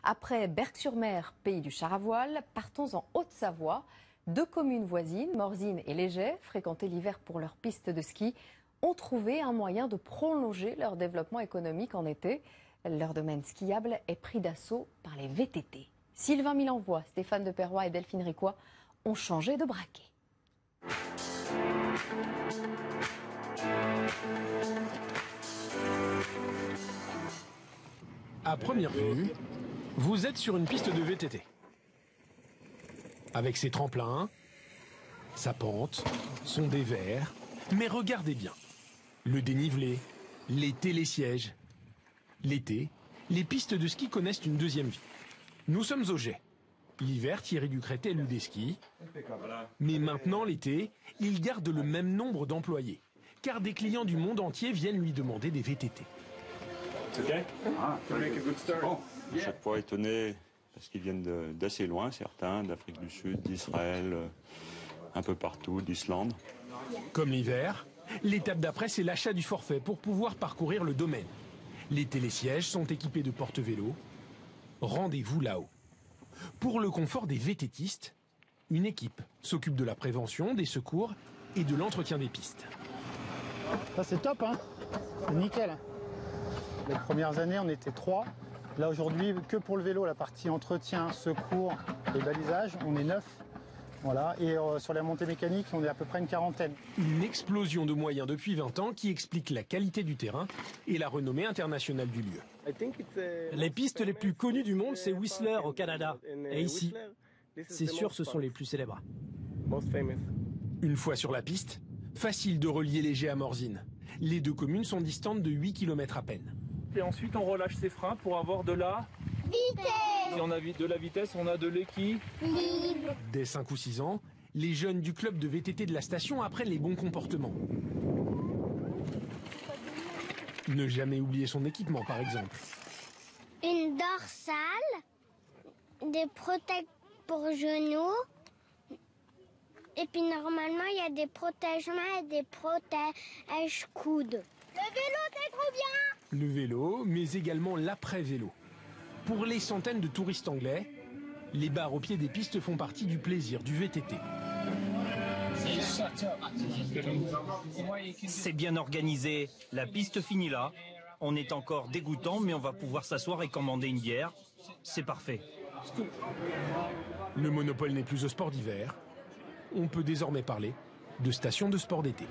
Après Berck-sur-Mer, pays du char à voile, partons en Haute-Savoie. Deux communes voisines, Morzine et Léger, fréquentées l'hiver pour leurs pistes de ski, ont trouvé un moyen de prolonger leur développement économique en été. Leur domaine skiable est pris d'assaut par les VTT. Sylvain Milenvoix, Stéphane de Perrois et Delphine Ricois ont changé de braquet. À première vue, vous êtes sur une piste de VTT. Avec ses tremplins, sa pente, son dévers. Mais regardez bien. Le dénivelé, les télésièges. L'été, les pistes de ski connaissent une deuxième vie. Nous sommes au Jet. L'hiver, Thierry Ducret élu des skis. Mais maintenant, l'été, il garde le même nombre d'employés. Car des clients du monde entier viennent lui demander des VTT. Chaque fois étonné parce qu'ils viennent d'assez loin, certains, d'Afrique du Sud, d'Israël, un peu partout, d'Islande. Comme l'hiver, l'étape d'après, c'est l'achat du forfait pour pouvoir parcourir le domaine. Les télésièges sont équipés de porte-vélos. Rendez-vous là-haut. Pour le confort des VTTistes, une équipe s'occupe de la prévention, des secours et de l'entretien des pistes. Ça c'est top, hein, c'est nickel. Les premières années, on était 3. Là aujourd'hui, que pour le vélo, la partie entretien, secours et balisage, on est 9. Voilà. Et sur la montée mécanique, on est à peu près une quarantaine. Une explosion de moyens depuis 20 ans qui explique la qualité du terrain et la renommée internationale du lieu. Les pistes les plus connues du monde, c'est Whistler au Canada. Et ici, c'est sûr, ce sont les plus célèbres. Une fois sur la piste, facile de relier Léger à Morzine. Les deux communes sont distantes de 8 km à peine. Et ensuite, on relâche ses freins pour avoir de la vitesse. Si on a de la vitesse, on a de l'équilibre. Dès 5 ou 6 ans, les jeunes du club de VTT de la station apprennent les bons comportements. Ne jamais oublier son équipement, par exemple. Une dorsale, des protèges pour genoux, et puis normalement, il y a des protège-mains et des protège-coudes. Le vélo, c'est trop bien! Le vélo, mais également l'après-vélo. Pour les centaines de touristes anglais, les bars au pied des pistes font partie du plaisir du VTT. C'est bien organisé. La piste finit là. On est encore dégoûtant, mais on va pouvoir s'asseoir et commander une bière. C'est parfait. Le monopole n'est plus au sport d'hiver. On peut désormais parler de station de sport d'été.